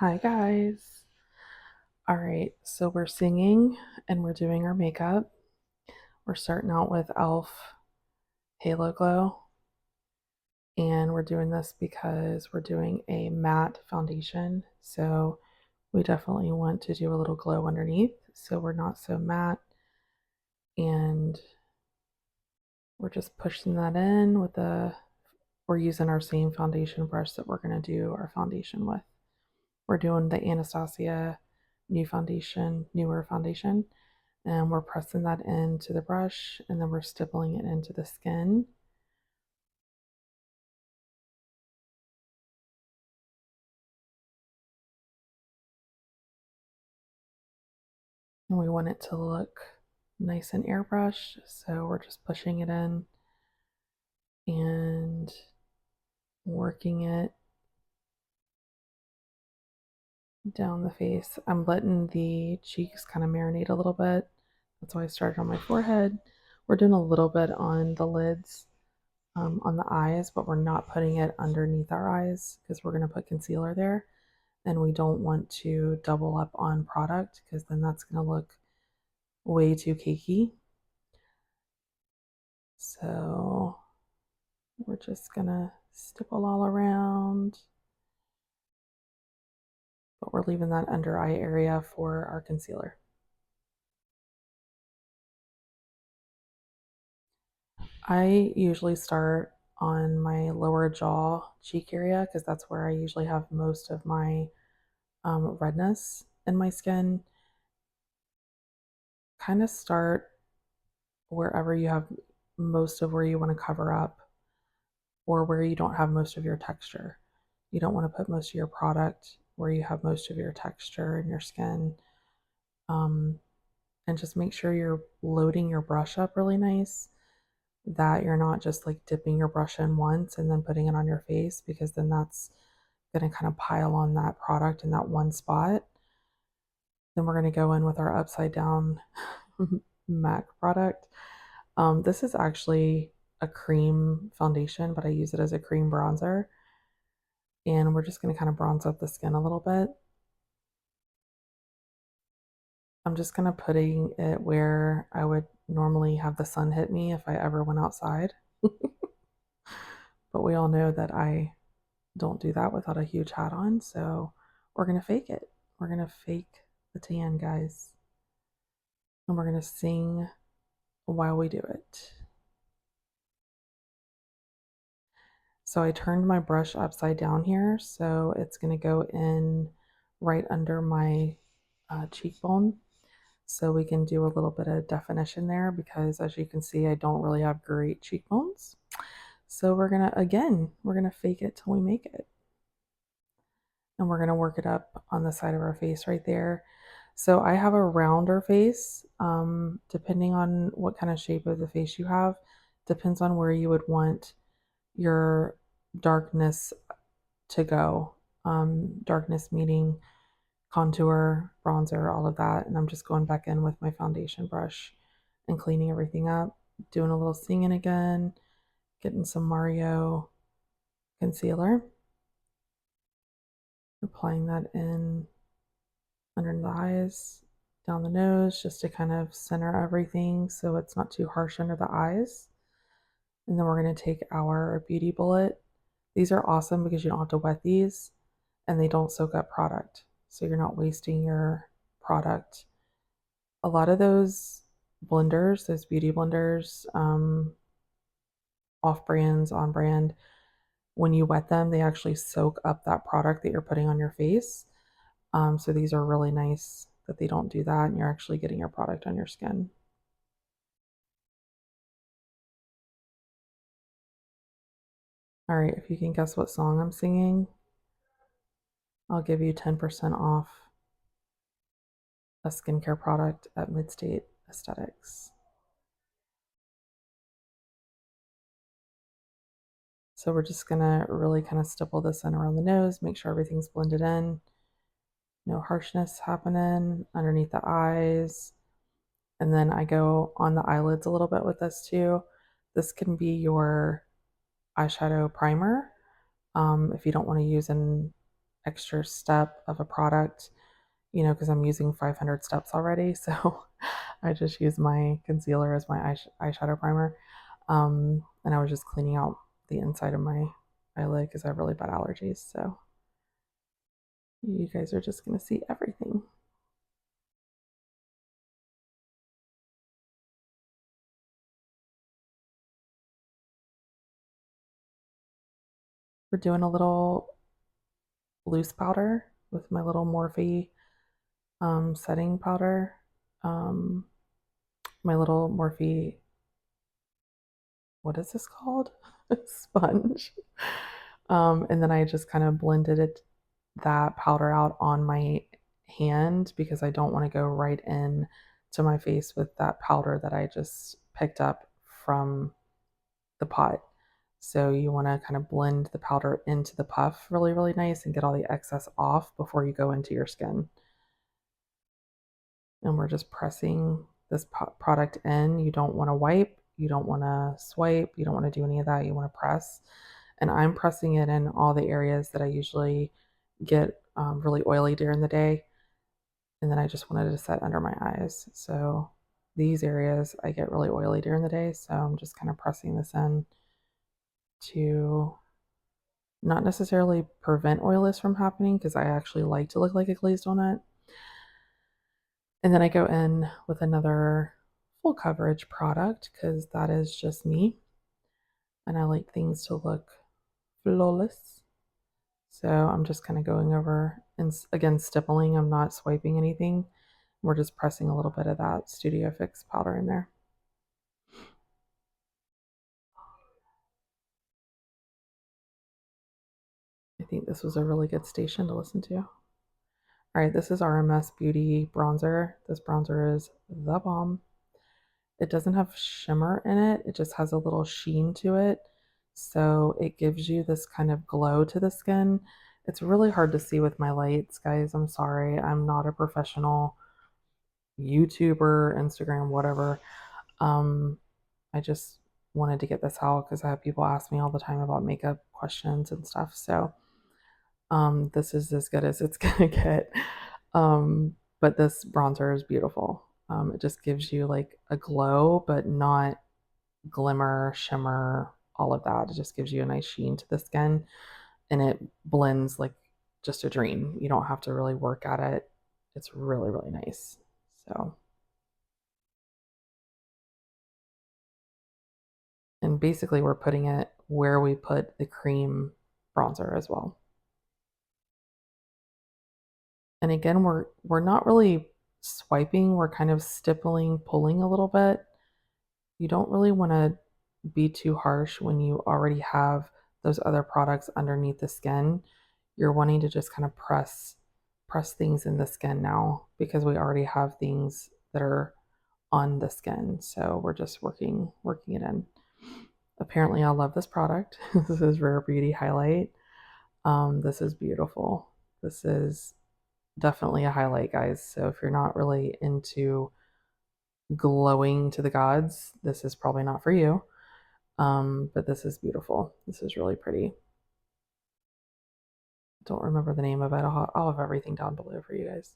Hi guys. All right, so we're singing and we're doing our makeup. We're starting out with e.l.f. Halo Glow, and we're doing this because we're doing a matte foundation. So we definitely want to do a little glow underneath so we're not so matte. And we're just pushing that in with we're using our same foundation brush that we're going to do our foundation with. We're doing the Anastasia newer foundation. And we're pressing that into the brush and then we're stippling it into the skin. And we want it to look nice and airbrushed, so we're just pushing it in and working it down the face. I'm letting the cheeks kind of marinate a little bit. That's why I started on my forehead. We're doing a little bit on the lids, on the eyes, but we're not putting it underneath our eyes because we're going to put concealer there. And we don't want to double up on product because then that's going to look way too cakey. So we're just going to stipple all around, but we're leaving that under eye area for our concealer. I usually start on my lower jaw cheek area because that's where I usually have most of my redness in my skin. Kind of start wherever you have most of where you want to cover up or where you don't have most of your texture. You don't want to put most of your product where you have most of your texture in your skin. Um, and just make sure you're loading your brush up really nice, that you're not just like dipping your brush in once and then putting it on your face, because then that's going to kind of pile on that product in that one spot. Then we're going to go in with our upside down MAC product. This is actually a cream foundation, but I use it as a cream bronzer. And we're just going to kind of bronze up the skin a little bit. I'm just kind of putting it where I would normally have the sun hit me if I ever went outside. But we all know that I don't do that without a huge hat on, so we're going to fake it. We're going to fake the tan, guys. And we're going to sing while we do it. So I turned my brush upside down here, so it's going to go in right under my cheekbone. So we can do a little bit of definition there because, as you can see, I don't really have great cheekbones. So we're gonna fake it till we make it. And we're gonna work it up on the side of our face right there. So I have a rounder face, depending on what kind of shape of the face you have, depends on where you would want your darkness to go. Darkness meaning contour, bronzer, all of that. And I'm just going back in with my foundation brush and cleaning everything up, doing a little singing again, getting some Mario concealer, applying that in under the eyes, down the nose, just to kind of center everything so it's not too harsh under the eyes. And then we're going to take our Beauty Bullet. These are awesome because you don't have to wet these and they don't soak up product. So you're not wasting your product. A lot of those blenders, those beauty blenders, off brands, on brand, when you wet them, they actually soak up that product that you're putting on your face. So these are really nice that they don't do that and you're actually getting your product on your skin. All right, if you can guess what song I'm singing, I'll give you 10% off a skincare product at Midstate Aesthetics. So we're just gonna really kind of stipple this in around the nose, make sure everything's blended in. No harshness happening underneath the eyes. And then I go on the eyelids a little bit with this too. This can be your eyeshadow primer if you don't want to use extra step of a product, you know, because I'm using 500 steps already. So I just use my concealer as my eyeshadow primer. And I was just cleaning out the inside of my eyelid because I have really bad allergies. So you guys are just going to see everything. We're doing a little loose powder with my little Morphe setting powder. Um, my little Morphe, what is this called? Sponge. And then I just kind of blended that powder out on my hand because I don't want to go right in to my face with that powder that I just picked up from the pot. So you want to kind of blend the powder into the puff really, really nice and get all the excess off before you go into your skin. And we're just pressing this product in. You don't want to wipe, you don't want to swipe, you don't want to do any of that. You want to press. And I'm pressing it in all the areas that I usually get really oily during the day. And then I just wanted to set under my eyes. So these areas I get really oily during the day. So I'm just kind of pressing this in to not necessarily prevent oiliness from happening because I actually like to look like a glazed donut. And then I go in with another full coverage product because that is just me. And I like things to look flawless. So I'm just kind of going over and again, stippling. I'm not swiping anything. We're just pressing a little bit of that Studio Fix powder in there. I think this was a really good station to listen to. All right, this is RMS Beauty bronzer. This bronzer is the bomb. It doesn't have shimmer in it. It just has a little sheen to it. So it gives you this kind of glow to the skin. It's really hard to see with my lights, guys. I'm sorry. I'm not a professional YouTuber, Instagram, whatever. I just wanted to get this out because I have people ask me all the time about makeup questions and stuff. So this is as good as it's gonna get. But this bronzer is beautiful. It just gives you like a glow, but not glimmer, shimmer, all of that. It just gives you a nice sheen to the skin and it blends like just a dream. You don't have to really work at it. It's really, really nice. So, and basically, we're putting it where we put the cream bronzer as well. And again, we're not really swiping, we're kind of stippling, pulling a little bit. You don't really want to be too harsh when you already have those other products underneath the skin. You're wanting to just kind of press things in the skin now because we already have things that are on the skin. So we're just working it in. Apparently I love this product. This is Rare Beauty Highlight. This is beautiful. This is definitely a highlight, guys. So if you're not really into glowing to the gods, this is probably not for you. But this is beautiful. This is really pretty. Don't remember the name of it. I'll have everything down below for you guys.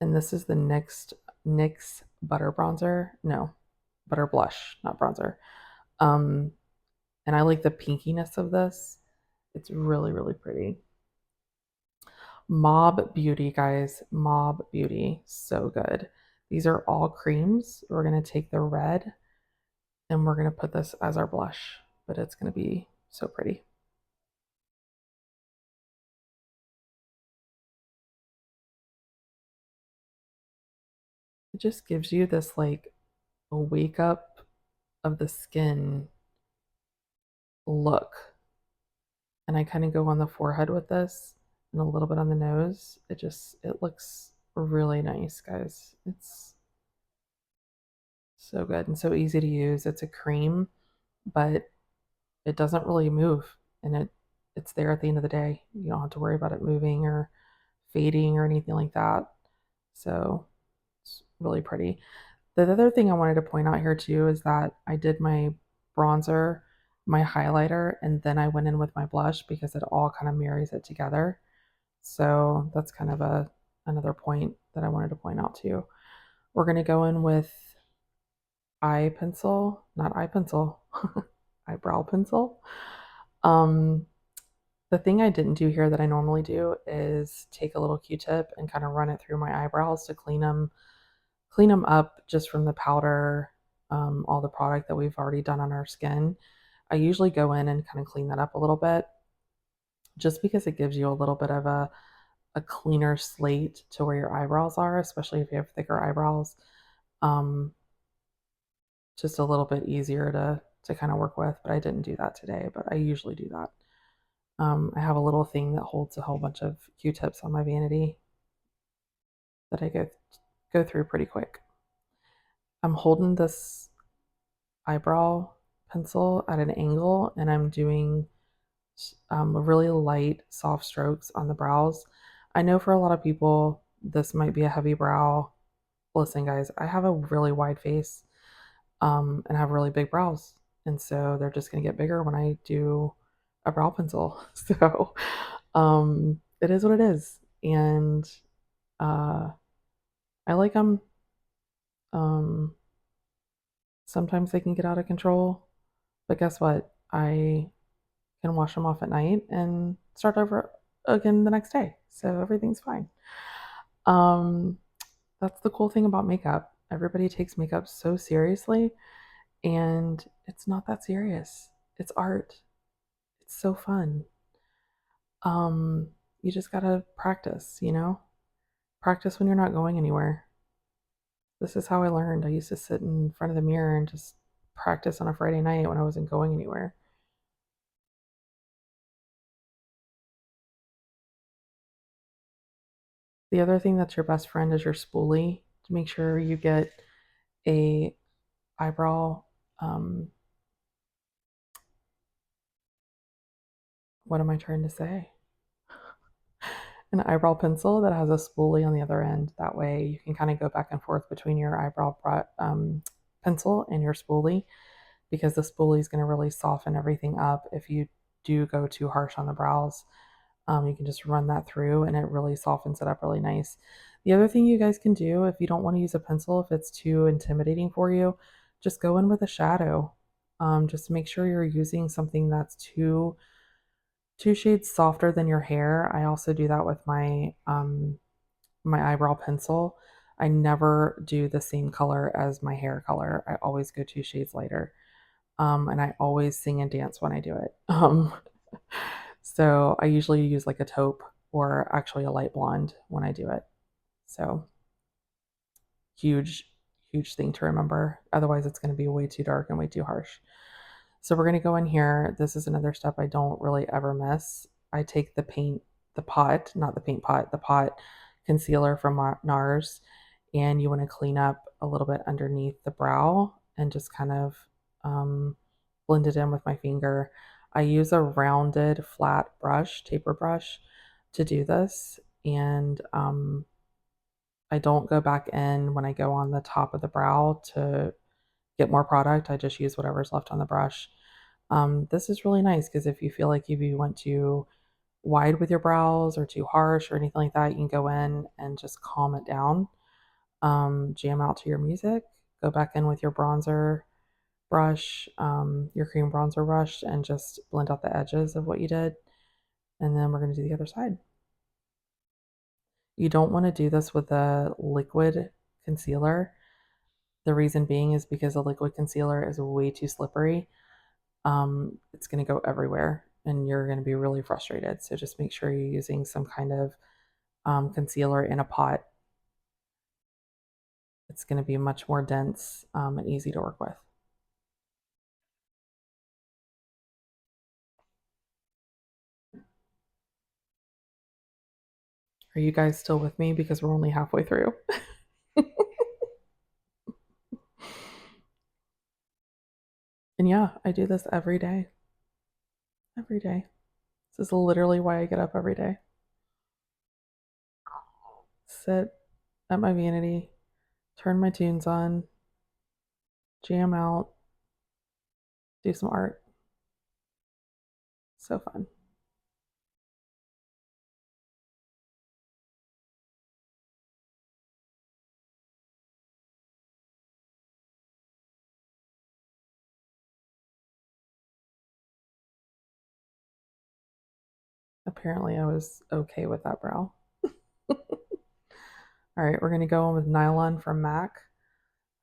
And this is the NYX Butter Bronzer. No, Butter Blush, not bronzer. Um, and I like the pinkiness of this. It's really, really pretty. Mob Beauty, guys. Mob Beauty. So good. These are all creams. We're going to take the red and we're going to put this as our blush, but it's going to be so pretty. It just gives you this like a wake up of the skin look. And I kind of go on the forehead with this and a little bit on the nose. It looks really nice, guys. It's so good and so easy to use. It's a cream, but it doesn't really move and it's there at the end of the day. You don't have to worry about it moving or fading or anything like that. So it's really pretty. The other thing I wanted to point out here too is that I did my bronzer, my highlighter, and then I went in with my blush because it all kind of marries it together. So that's kind of another point that I wanted to point out to you. We're going to go in with eye pencil, not eye pencil, eyebrow pencil. Um, the thing I didn't do here that I normally do is take a little Q-tip and kind of run it through my eyebrows to clean them up just from the powder, all the product that we've already done on our skin. I usually go in and kind of clean that up a little bit just because it gives you a little bit of a cleaner slate to where your eyebrows are, especially if you have thicker eyebrows. Um, just a little bit easier to kind of work with, but I didn't do that today, but I usually do that. I have a little thing that holds a whole bunch of Q-tips on my vanity that I go through pretty quick. I'm holding this eyebrow pencil at an angle and I'm doing really light, soft strokes on the brows. I know for a lot of people, this might be a heavy brow. Listen, guys, I have a really wide face and have really big brows. And so they're just going to get bigger when I do a brow pencil. So it is what it is. And uh, I like them. Um, sometimes they can get out of control. But guess what? I can wash them off at night and start over again the next day. So everything's fine. Um, that's the cool thing about makeup. Everybody takes makeup so seriously, and it's not that serious. It's art. It's so fun. Um, you just gotta practice, you know? Practice when you're not going anywhere. This is how I learned. I used to sit in front of the mirror and just practice on a Friday night when I wasn't going anywhere. The other thing that's your best friend is your spoolie. To make sure you get a eyebrow, um, what am I trying to say? An eyebrow pencil that has a spoolie on the other end. That way you can kind of go back and forth between your eyebrow pencil and your spoolie because the spoolie is going to really soften everything up if you do go too harsh on the brows. You can just run that through and it really softens it up really nice. The other thing you guys can do if you don't want to use a pencil, if it's too intimidating for you, just go in with a shadow. Just make sure you're using something that's two shades softer than your hair. I also do that with my eyebrow pencil. I never do the same color as my hair color. I always go two shades lighter. And I always sing and dance when I do it. So I usually use like a taupe or actually a light blonde when I do it. So huge, huge thing to remember. Otherwise, it's going to be way too dark and way too harsh. So we're going to go in here. This is another step I don't really ever miss. I take the paint, the pot, not the paint pot, the pot concealer from NARS, and you want to clean up a little bit underneath the brow and just kind of blend it in with my finger. I use a rounded flat brush, taper brush, to do this, and I don't go back in when I go on the top of the brow to get more product. I just use whatever's left on the brush. This is really nice because if you feel like if you went too wide with your brows or too harsh or anything like that, you can go in and just calm it down. Jam out to your music. Go back in with your bronzer brush, your cream bronzer brush, and just blend out the edges of what you did. And then we're going to do the other side. You don't want to do this with a liquid concealer. The reason being is because a liquid concealer is way too slippery. It's going to go everywhere and you're going to be really frustrated. So just make sure you're using some kind of concealer in a pot. It's going to be much more dense and easy to work with. Are you guys still with me? Because we're only halfway through. And yeah, I do this every day. Every day. This is literally why I get up every day. Sit at my vanity, turn my tunes on, jam out, do some art. So fun. Apparently I was okay with that brow. All right, we're going to go in with Nylon from MAC.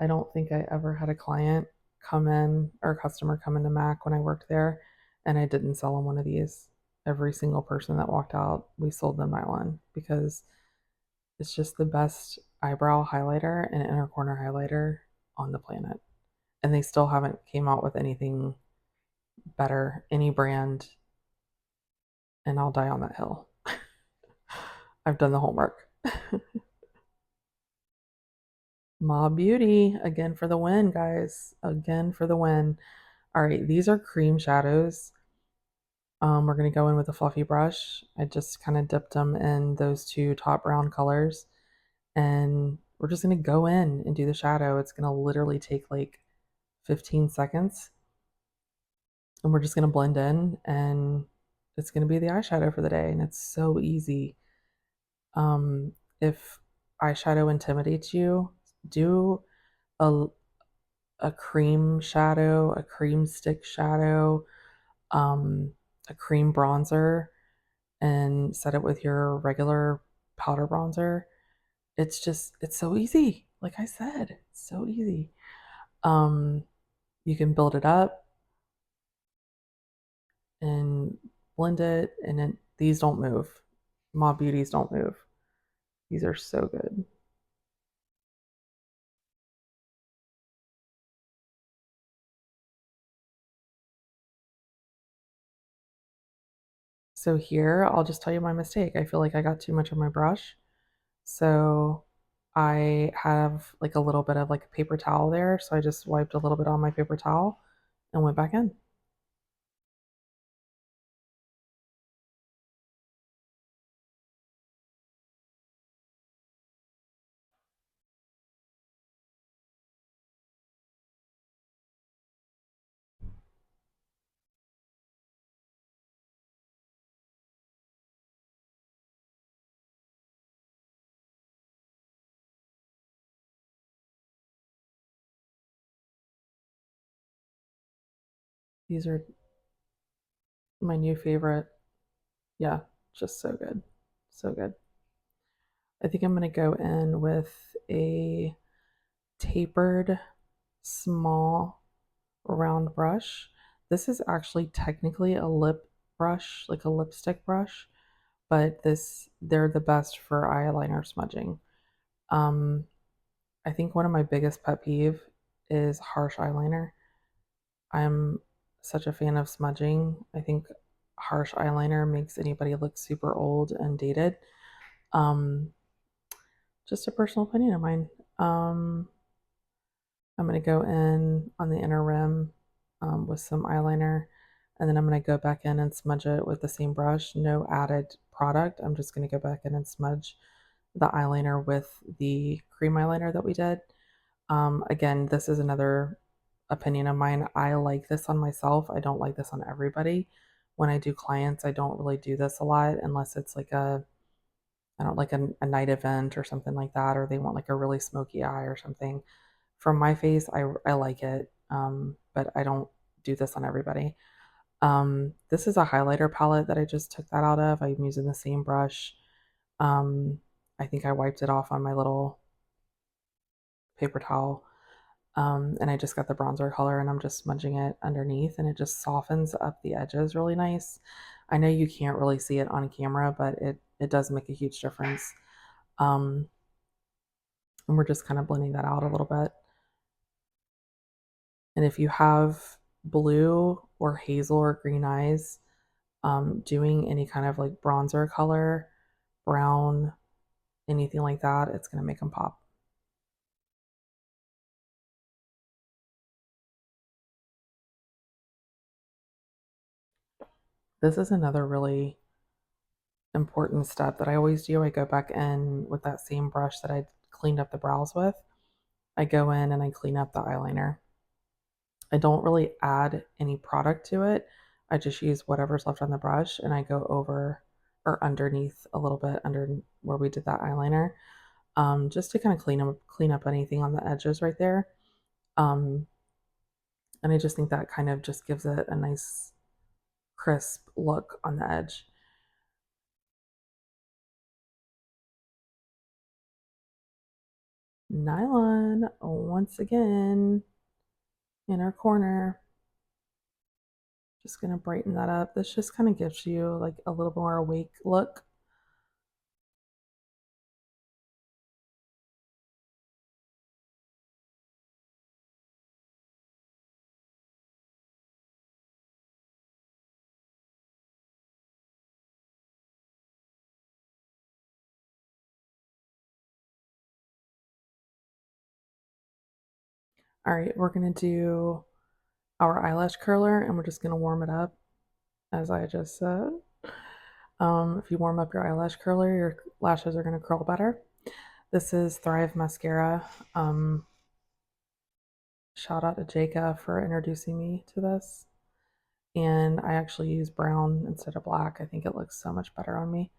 I don't think I ever had a client come in or a customer come into MAC when I worked there and I didn't sell them one of these. Every single person that walked out, we sold them Nylon because it's just the best eyebrow highlighter and inner corner highlighter on the planet. And they still haven't came out with anything better, any brand, and I'll die on that hill. I've done the homework. Ma Beauty, again for the win, guys. Again for the win. All right, these are cream shadows. We're going to go in with a fluffy brush. I just kind of dipped them in those two top brown colors. And we're just going to go in and do the shadow. It's going to literally take like 15 seconds. And we're just going to blend in and it's going to be the eyeshadow for the day. And it's so easy. If eyeshadow intimidates you, do a, a cream shadow, a cream stick shadow, a cream bronzer, and set it with your regular powder bronzer. It's so easy. Like I said, it's so easy. Um, you can build it up and blend it, and these don't move. Ma Beauties don't move. These are so good. So here, I'll just tell you my mistake. I feel like I got too much on my brush. So I have like a little bit of like a paper towel there. So I just wiped a little bit on my paper towel and went back in. These are my new favorite. Yeah, just so good. So good. I think I'm going to go in with a tapered, small, round brush. This is actually technically a lip brush, like a lipstick brush, but they're the best for eyeliner smudging. Um, I think one of my biggest pet peeve is harsh eyeliner. I'm such a fan of smudging. I think harsh eyeliner makes anybody look super old and dated. Um, just a personal opinion of mine. Um, I'm going to go in on the inner rim with some eyeliner, and then I'm going to go back in and smudge it with the same brush. No added product. I'm just going to go back in and smudge the eyeliner with the cream eyeliner that we did. Again, this is another opinion of mine. I like this on myself. I don't like this on everybody. When I do clients, I don't really do this a lot unless it's like I don't like a night event or something like that, or they want like a really smoky eye or something. For my face, I like it, but I don't do this on everybody. This is a highlighter palette that I just took that out of. I'm using the same brush. Um, I think I wiped it off on my little paper towel. And I just got the bronzer color and I'm just smudging it underneath and it just softens up the edges really nice. I know you can't really see it on camera, but it does make a huge difference. Um, and we're just kind of blending that out a little bit. And if you have blue or hazel or green eyes, doing any kind of like bronzer color, brown, anything like that, it's going to make them pop. This is another really important step that I always do. I go back in with that same brush that I cleaned up the brows with. I go in and I clean up the eyeliner. I don't really add any product to it. I just use whatever's left on the brush and I go over or underneath a little bit under where we did that eyeliner, just to kind of clean up anything on the edges right there. Um, and I just think that kind of just gives it a nice crisp look on the edge. Nylon, once again, in our corner. Just gonna brighten that up. This just kind of gives you like a little more awake look. All right, we're gonna do our eyelash curler and we're just gonna warm it up, as I just said. If you warm up your eyelash curler, your lashes are gonna curl better. This is Thrive Mascara. Shout out to Jaka for introducing me to this. And I actually use brown instead of black. I think it looks so much better on me.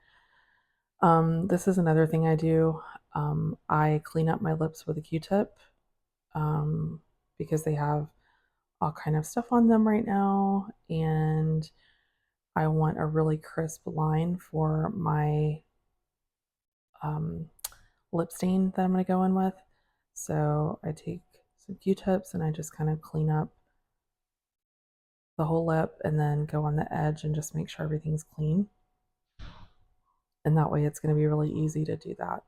This is another thing I do. I clean up my lips with a Q-tip because they have all kind of stuff on them right now, and I want a really crisp line for my lip stain that I'm going to go in with. So I take some Q-tips and I just kind of clean up the whole lip and then go on the edge and just make sure everything's clean. And that way it's going to be really easy to do that.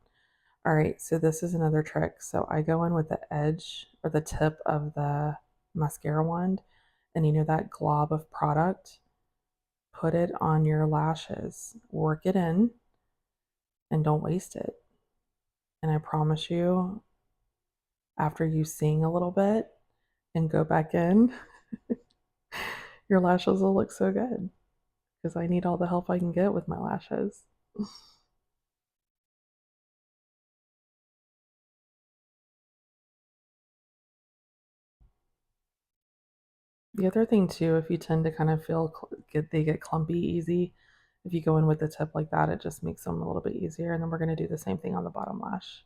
All right, so this is another trick. So I go in with the edge or the tip of the mascara wand, and you know that glob of product, put it on your lashes, work it in, and don't waste it. And I promise you, after you sing a little bit and go back in, your lashes will look so good because I need all the help I can get with my lashes. The other thing too, if you tend to kind of feel they get clumpy easy, if you go in with a tip like that, it just makes them a little bit easier. And then we're going to do the same thing on the bottom lash.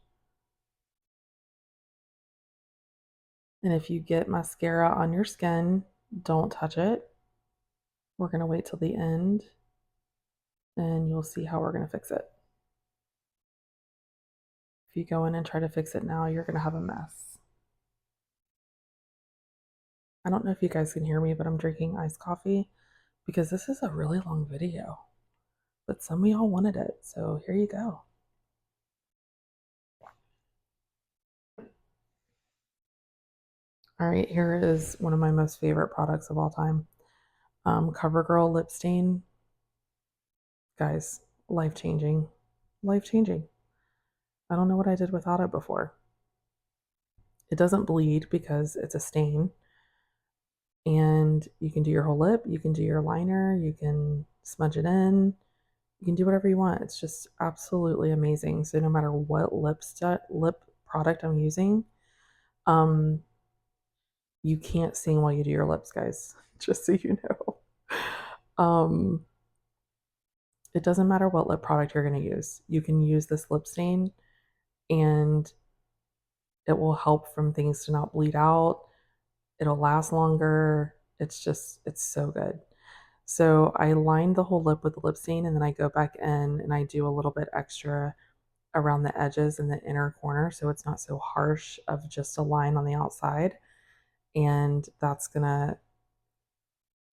And if you get mascara on your skin, don't touch it. We're going to wait till the end and you'll see how we're going to fix it. If you go in and try to fix it now, you're going to have a mess. I don't know if you guys can hear me, but I'm drinking iced coffee because this is a really long video. But some of y'all wanted it, so here you go. All right, here is one of my most favorite products of all time. CoverGirl lip stain. Guys, life-changing. Life-changing. I don't know what I did without it before. It doesn't bleed because it's a stain. And you can do your whole lip, you can do your liner, you can smudge it in, you can do whatever you want. It's just absolutely amazing. So no matter what lip product I'm using, um, you can't sing while you do your lips, guys. Just so you know. It doesn't matter what lip product you're going to use. You can use this lip stain and it will help from things to not bleed out. It'll last longer. It's so good. So I line the whole lip with the lip stain and then I go back in and I do a little bit extra around the edges and the inner corner so it's not so harsh of just a line on the outside. And that's gonna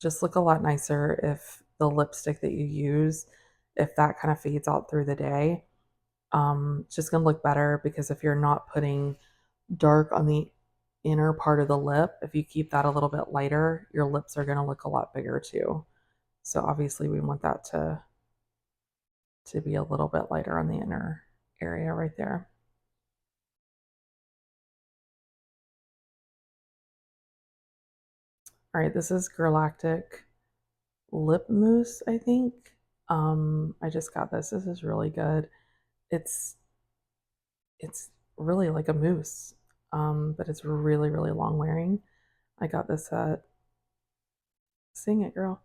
just look a lot nicer if the lipstick that you use, if that kind of fades out through the day. It's just gonna look better because if you're not putting dark on the inner part of the lip, if you keep that a little bit lighter, your lips are gonna look a lot bigger too. So obviously we want that to be a little bit lighter on the inner area right there. All right, this is Galactic Lip Mousse, I think. I just got this. This is really good. It's it's really like a mousse, but it's really, really long wearing. I got this at Sing It Girl.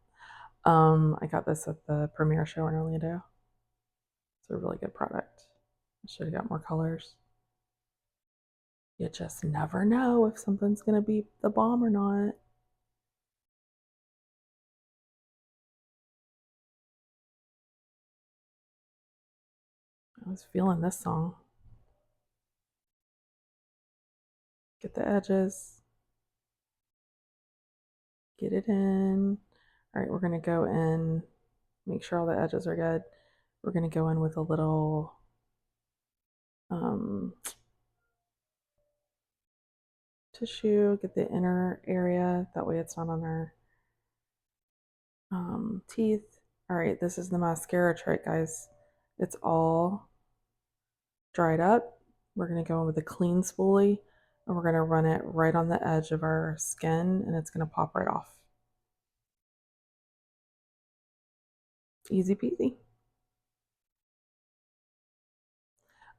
I got this at the premiere show in Orlando. It's a really good product. I should have got more colors. You just never know if something's gonna be the bomb or not. I was feeling this song. Get the edges. Get it in. All right, we're gonna go in, make sure all the edges are good. We're gonna go in with a little tissue, get the inner area, that way it's not on our teeth. All right, this is the mascara trick, guys. It's all dried up. We're gonna go in with a clean spoolie and we're gonna run it right on the edge of our skin and it's gonna pop right off. Easy peasy.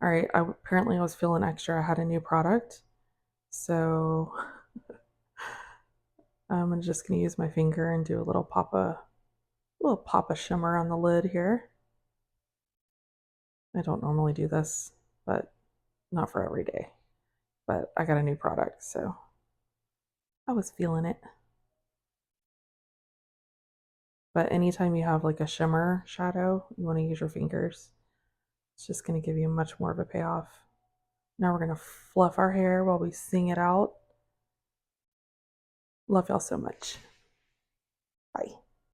All right, apparently I was feeling extra. I had a new product. So I'm just gonna use my finger and do a little pop of shimmer on the lid here. I don't normally do this, but not for every day. But I got a new product, so I was feeling it. But anytime you have like a shimmer shadow, you want to use your fingers. It's just going to give you much more of a payoff. Now we're going to fluff our hair while we sing it out. Love y'all so much. Bye.